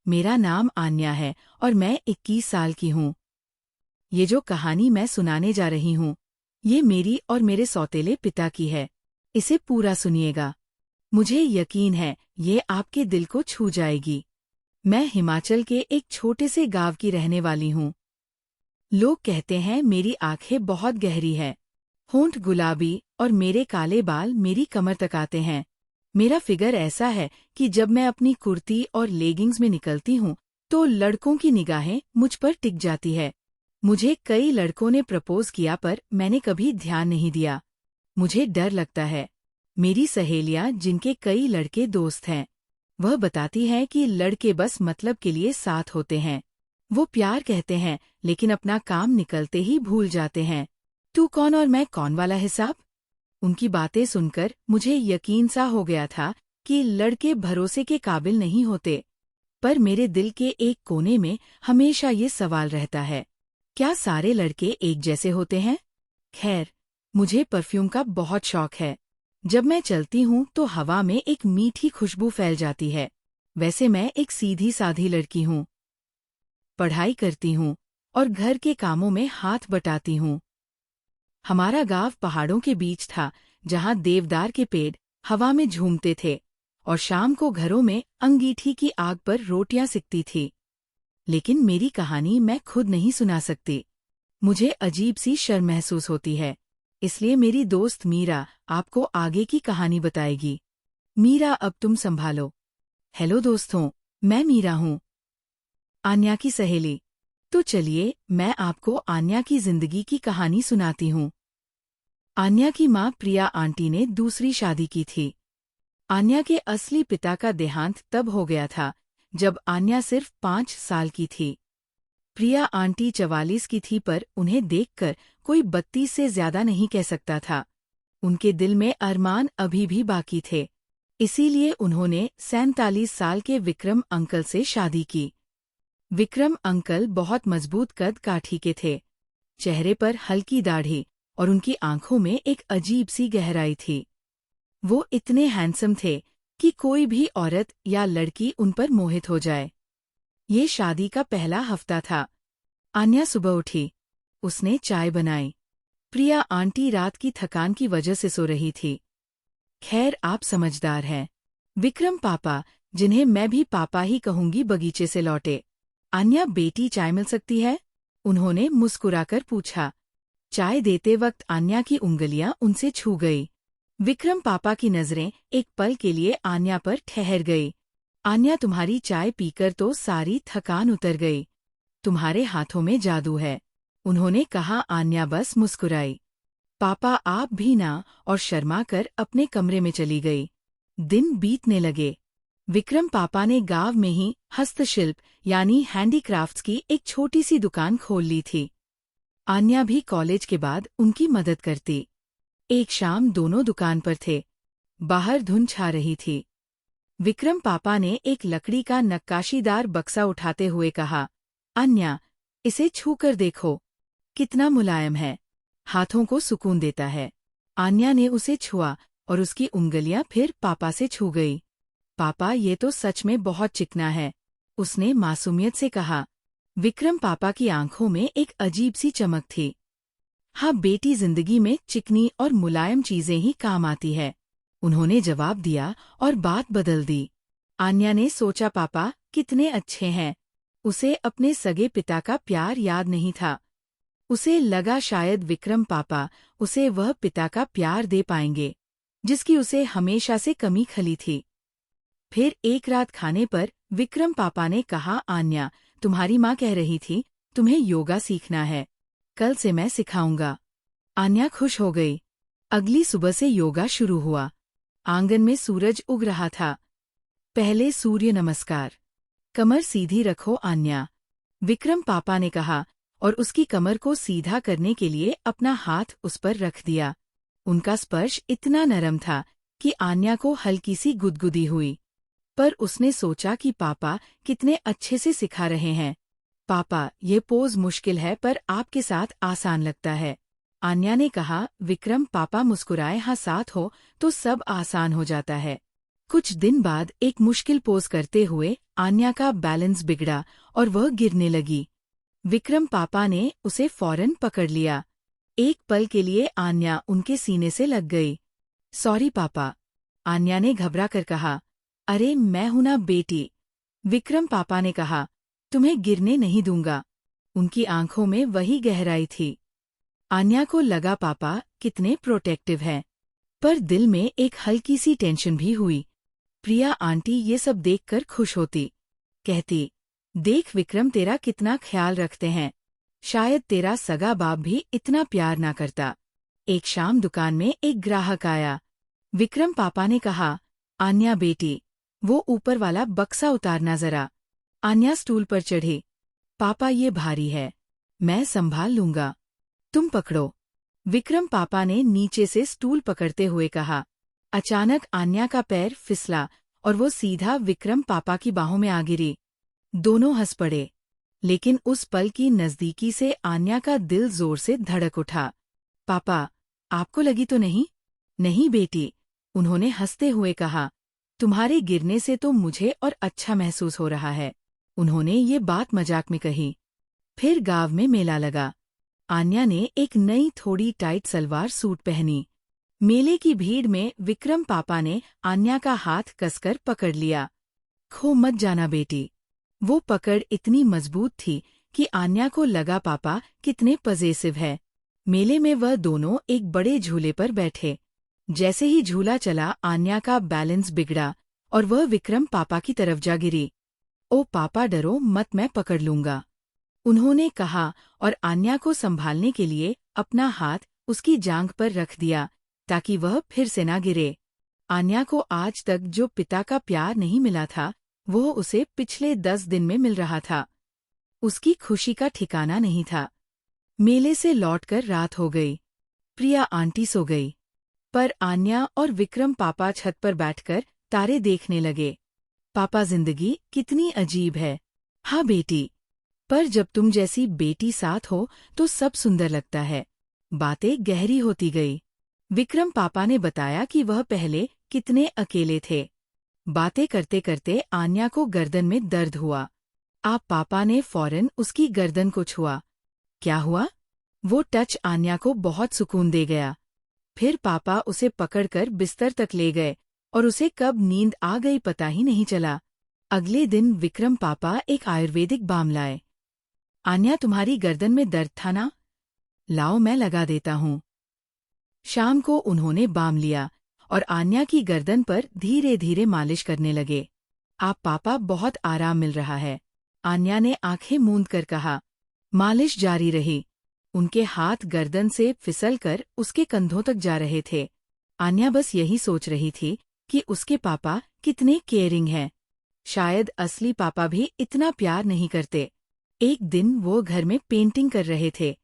मेरा नाम आन्या है और मैं 21 साल की हूँ। ये जो कहानी मैं सुनाने जा रही हूँ, ये मेरी और मेरे सौतेले पिता की है। इसे पूरा सुनिएगा। मुझे यकीन है ये आपके दिल को छू जाएगी। मैं हिमाचल के एक छोटे से गांव की रहने वाली हूँ। लोग कहते हैं मेरी आंखें बहुत गहरी है, होंठ गुलाबी और मेरे काले बाल मेरी कमर तक आते हैं। मेरा फिगर ऐसा है कि जब मैं अपनी कुर्ती और लेगिंग्स में निकलती हूँ तो लड़कों की निगाहें मुझ पर टिक जाती है। मुझे कई लड़कों ने प्रपोज किया पर मैंने कभी ध्यान नहीं दिया। मुझे डर लगता है। मेरी सहेलियां जिनके कई लड़के दोस्त हैं, वह बताती हैं कि लड़के बस मतलब के लिए साथ होते हैं। वो प्यार कहते हैं लेकिन अपना काम निकलते ही भूल जाते हैं। तू कौन और मैं कौन वाला हिसाब। उनकी बातें सुनकर मुझे यकीन सा हो गया था कि लड़के भरोसे के काबिल नहीं होते। पर मेरे दिल के एक कोने में हमेशा ये सवाल रहता है, क्या सारे लड़के एक जैसे होते हैं? खैर, मुझे परफ्यूम का बहुत शौक है। जब मैं चलती हूँ तो हवा में एक मीठी खुशबू फैल जाती है। वैसे मैं एक सीधी साधी लड़की हूँ। पढ़ाई करती हूँ और घर के कामों में हाथ बटाती हूँ। हमारा गांव पहाड़ों के बीच था, जहाँ देवदार के पेड़ हवा में झूमते थे और शाम को घरों में अंगीठी की आग पर रोटियां सिकती थी। लेकिन मेरी कहानी मैं खुद नहीं सुना सकती। मुझे अजीब सी शर्म महसूस होती है। इसलिए मेरी दोस्त मीरा आपको आगे की कहानी बताएगी। मीरा, अब तुम संभालो। हेलो दोस्तों, मैं मीरा हूँ, आन्या की सहेली। तो चलिए मैं आपको आन्या की जिंदगी की कहानी सुनाती हूँ। आन्या की माँ प्रिया आंटी ने दूसरी शादी की थी। आन्या के असली पिता का देहांत तब हो गया था जब आन्या सिर्फ 5 साल की थी। प्रिया आंटी 44 की थी पर उन्हें देखकर कोई 32 से ज्यादा नहीं कह सकता था। उनके दिल में अरमान अभी भी बाकी थे। इसीलिए उन्होंने 47 साल के विक्रम अंकल से शादी की। विक्रम अंकल बहुत मजबूत कद काठी के थे। चेहरे पर हल्की दाढ़ी और उनकी आंखों में एक अजीब सी गहराई थी। वो इतने हैंडसम थे कि कोई भी औरत या लड़की उन पर मोहित हो जाए। ये शादी का पहला हफ्ता था। आन्या सुबह उठी। उसने चाय बनाई। प्रिया आंटी रात की थकान की वजह से सो रही थी। खैर, आप समझदार हैं। विक्रम पापा, जिन्हें मैं भी पापा ही कहूंगी, बगीचे से लौटे। आन्या बेटी, चाय मिल सकती है? उन्होंने मुस्कुराकर पूछा। चाय देते वक्त आन्या की उंगलियां उनसे छू गई। विक्रम पापा की नजरें एक पल के लिए आन्या पर ठहर गई। आन्या, तुम्हारी चाय पीकर तो सारी थकान उतर गई। तुम्हारे हाथों में जादू है, उन्होंने कहा। आन्या बस मुस्कुराई। पापा, आप भी ना, और शर्मा कर अपने कमरे में चली गई। दिन बीतने लगे। विक्रम पापा ने गांव में ही हस्तशिल्प यानी हैंडीक्राफ्ट्स की एक छोटी सी दुकान खोल ली थी। आन्या भी कॉलेज के बाद उनकी मदद करती। एक शाम दोनों दुकान पर थे। बाहर धुंध छा रही थी। विक्रम पापा ने एक लकड़ी का नक्काशीदार बक्सा उठाते हुए कहा, आन्या, इसे छू कर देखो, कितना मुलायम है, हाथों को सुकून देता है। आन्या ने उसे छुआ और उसकी उंगलियां फिर पापा से छू गई। पापा, ये तो सच में बहुत चिकना है, उसने मासूमियत से कहा। विक्रम पापा की आंखों में एक अजीब सी चमक थी। हाँ बेटी, जिंदगी में चिकनी और मुलायम चीजें ही काम आती है, उन्होंने जवाब दिया और बात बदल दी। आन्या ने सोचा, पापा कितने अच्छे हैं। उसे अपने सगे पिता का प्यार याद नहीं था। उसे लगा शायद विक्रम पापा उसे वह पिता का प्यार दे पाएंगे जिसकी उसे हमेशा से कमी खली थी। फिर एक रात खाने पर विक्रम पापा ने कहा, आन्या, तुम्हारी माँ कह रही थी तुम्हें योगा सीखना है, कल से मैं सिखाऊंगा। आन्या खुश हो गई। अगली सुबह से योगा शुरू हुआ। आंगन में सूरज उग रहा था। पहले सूर्य नमस्कार। कमर सीधी रखो आन्या, विक्रम पापा ने कहा और उसकी कमर को सीधा करने के लिए अपना हाथ उस पर रख दिया। उनका स्पर्श इतना नरम था कि आन्या को हल्की सी गुदगुदी हुई। पर उसने सोचा कि पापा कितने अच्छे से सिखा रहे हैं। पापा, ये पोज मुश्किल है पर आपके साथ आसान लगता है, आन्या ने कहा। विक्रम पापा मुस्कुराए। हाँ, साथ हो तो सब आसान हो जाता है। कुछ दिन बाद एक मुश्किल पोज करते हुए आन्या का बैलेंस बिगड़ा और वह गिरने लगी। विक्रम पापा ने उसे फौरन पकड़ लिया। एक पल के लिए आन्या उनके सीने से लग गई। सॉरी पापा, आन्या ने घबरा कर कहा। अरे मैं हूं ना बेटी, विक्रम पापा ने कहा। तुम्हें गिरने नहीं दूंगा। उनकी आंखों में वही गहराई थी। आन्या को लगा पापा कितने प्रोटेक्टिव हैं, पर दिल में एक हल्की सी टेंशन भी हुई। प्रिया आंटी ये सब देखकर खुश होती, कहती, देख विक्रम तेरा कितना ख्याल रखते हैं, शायद तेरा सगा बाप भी इतना प्यार ना करता। एक शाम दुकान में एक ग्राहक आया। विक्रम पापा ने कहा, आन्या बेटी, वो ऊपर वाला बक्सा उतारना जरा। आन्या स्टूल पर चढ़ी। पापा ये भारी है, मैं संभाल लूंगा, तुम पकड़ो। विक्रम पापा ने नीचे से स्टूल पकड़ते हुए कहा। अचानक आन्या का पैर फिसला और वो सीधा विक्रम पापा की बाहों में आ गिरी। दोनों हंस पड़े, लेकिन उस पल की नजदीकी से आन्या का दिल जोर से धड़क उठा। पापा, आपको लगी तो नहीं? नहीं बेटी, उन्होंने हंसते हुए कहा। तुम्हारे गिरने से तो मुझे और अच्छा महसूस हो रहा है। उन्होंने ये बात मजाक में कही। फिर गांव में मेला लगा। आन्या ने एक नई थोड़ी टाइट सलवार सूट पहनी। मेले की भीड़ में विक्रम पापा ने आन्या का हाथ कसकर पकड़ लिया। खो मत जाना बेटी। वो पकड़ इतनी मजबूत थी कि आन्या को लगा पापा कितने पजेसिव है। मेले में वह दोनों एक बड़े झूले पर बैठे। जैसे ही झूला चला आन्या का बैलेंस बिगड़ा और वह विक्रम पापा की तरफ जा गिरी। ओ पापा डरो मत, मैं पकड़ लूंगा, उन्होंने कहा और आन्या को संभालने के लिए अपना हाथ उसकी जांघ पर रख दिया ताकि वह फिर से ना गिरे। आन्या को आज तक जो पिता का प्यार नहीं मिला था, वो उसे पिछले 10 दिन में मिल रहा था। उसकी खुशी का ठिकाना नहीं था। मेले से लौटकर रात हो गई। प्रिया आंटी सो गई, पर आन्या और विक्रम पापा छत पर बैठकर तारे देखने लगे। पापा, जिंदगी कितनी अजीब है। हाँ बेटी, पर जब तुम जैसी बेटी साथ हो तो सब सुंदर लगता है। बातें गहरी होती गई। विक्रम पापा ने बताया कि वह पहले कितने अकेले थे। बातें करते करते आन्या को गर्दन में दर्द हुआ। आप पापा ने फौरन उसकी गर्दन को छुआ। क्या हुआ? वो टच आन्या को बहुत सुकून दे गया। फिर पापा उसे पकड़कर बिस्तर तक ले गए और उसे कब नींद आ गई पता ही नहीं चला। अगले दिन विक्रम पापा एक आयुर्वेदिक बाम लाए। आन्या, तुम्हारी गर्दन में दर्द था ना? लाओ मैं लगा देता हूँ। शाम को उन्होंने बाम लिया और आन्या की गर्दन पर धीरे धीरे मालिश करने लगे। आप पापा, बहुत आराम मिल रहा है, आन्या ने आंखें मूंद कर कहा। मालिश जारी रही। उनके हाथ गर्दन से फिसलकर उसके कंधों तक जा रहे थे। आन्या बस यही सोच रही थी कि उसके पापा कितने केयरिंग हैं। शायद असली पापा भी इतना प्यार नहीं करते। एक दिन वो घर में पेंटिंग कर रहे थे।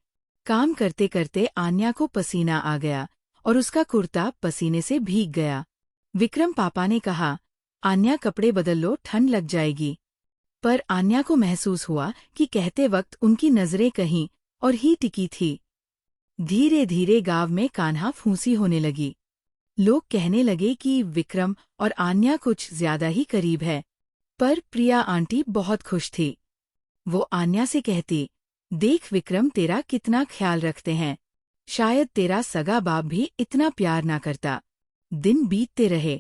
काम करते करते आन्या को पसीना आ गया और उसका कुर्ता पसीने से भीग गया। विक्रम पापा ने कहा, आन्या कपड़े बदल लो, ठंड लग जाएगी। पर आन्या को महसूस हुआ कि कहते वक्त उनकी नजरें कहीं और ही टिकी थी। धीरे धीरे गांव में कान्हा फूंसी होने लगी। लोग कहने लगे कि विक्रम और आन्या कुछ ज्यादा ही करीब है। पर प्रिया आंटी बहुत खुश थी। वो आन्या से कहती, देख विक्रम तेरा कितना ख्याल रखते हैं, शायद तेरा सगा बाप भी इतना प्यार ना करता। दिन बीतते रहे।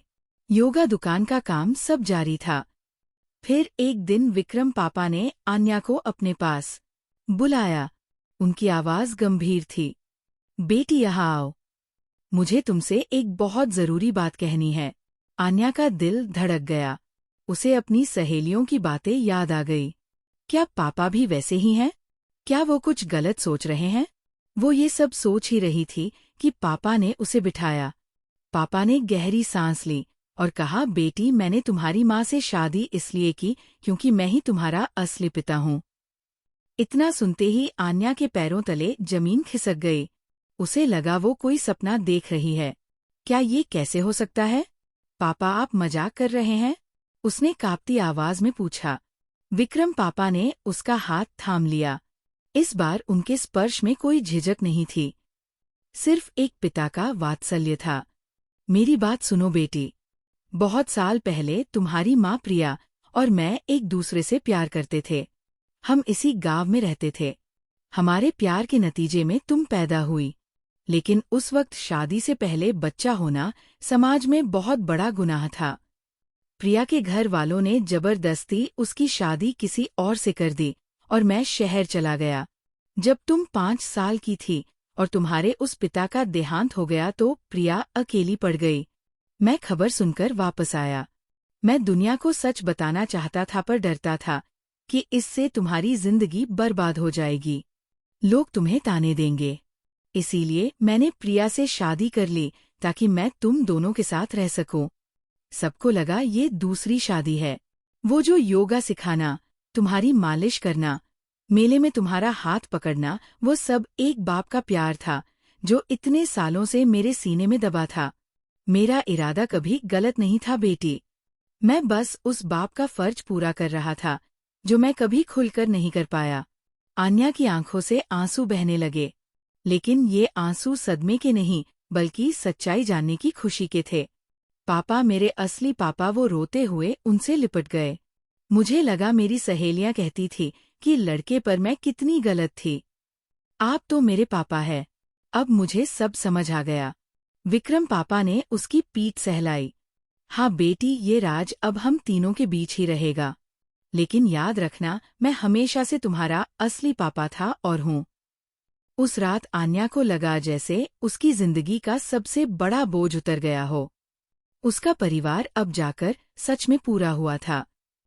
योगा दुकान का काम सब जारी था। फिर एक दिन विक्रम पापा ने आन्या को अपने पास बुलाया। उनकी आवाज गंभीर थी। बेटी यहाँ आओ, मुझे तुमसे एक बहुत जरूरी बात कहनी है। आन्या का दिल धड़क गया। उसे अपनी सहेलियों की बातें याद आ गई। क्या पापा भी वैसे ही हैं? क्या वो कुछ गलत सोच रहे हैं? वो ये सब सोच ही रही थी कि पापा ने उसे बिठाया। पापा ने गहरी सांस ली और कहा, बेटी मैंने तुम्हारी माँ से शादी इसलिए की क्योंकि मैं ही तुम्हारा असली पिता हूँ। इतना सुनते ही आन्या के पैरों तले जमीन खिसक गई। उसे लगा वो कोई सपना देख रही है। क्या ये कैसे हो सकता है? पापा, आप मजाक कर रहे हैं? उसने कांपती आवाज में पूछा। विक्रम पापा ने उसका हाथ थाम लिया। इस बार उनके स्पर्श में कोई झिझक नहीं थी, सिर्फ एक पिता का वात्सल्य था। मेरी बात सुनो बेटी, बहुत साल पहले तुम्हारी माँ प्रिया और मैं एक दूसरे से प्यार करते थे। हम इसी गांव में रहते थे। हमारे प्यार के नतीजे में तुम पैदा हुई, लेकिन उस वक्त शादी से पहले बच्चा होना समाज में बहुत बड़ा गुनाह था। प्रिया के घर वालों ने जबरदस्ती उसकी शादी किसी और से कर दी और मैं शहर चला गया। जब तुम 5 साल की थी और तुम्हारे उस पिता का देहांत हो गया तो प्रिया अकेली पड़ गई। मैं खबर सुनकर वापस आया। मैं दुनिया को सच बताना चाहता था पर डरता था कि इससे तुम्हारी जिंदगी बर्बाद हो जाएगी। लोग तुम्हें ताने देंगे। इसीलिए मैंने प्रिया से शादी कर ली ताकि मैं तुम दोनों के साथ रह सकूं। सबको लगा ये दूसरी शादी है। वो जो योगा सिखाना, तुम्हारी मालिश करना, मेले में तुम्हारा हाथ पकड़ना, वो सब एक बाप का प्यार था जो इतने सालों से मेरे सीने में दबा था। मेरा इरादा कभी गलत नहीं था बेटी। मैं बस उस बाप का फर्ज पूरा कर रहा था जो मैं कभी खुलकर नहीं कर पाया। आन्या की आंखों से आंसू बहने लगे, लेकिन ये आंसू सदमे के नहीं बल्कि सच्चाई जानने की खुशी के थे। पापा, मेरे असली पापा। वो रोते हुए उनसे लिपट गए। मुझे लगा मेरी सहेलियां कहती थी कि लड़के पर मैं कितनी गलत थी। आप तो मेरे पापा है। अब मुझे सब समझ आ गया। विक्रम पापा ने उसकी पीठ सहलाई। हाँ बेटी, ये राज अब हम तीनों के बीच ही रहेगा। लेकिन याद रखना, मैं हमेशा से तुम्हारा असली पापा था और हूँ। उस रात आन्या को लगा जैसे उसकी जिंदगी का सबसे बड़ा बोझ उतर गया हो। उसका परिवार अब जाकर सच में पूरा हुआ था।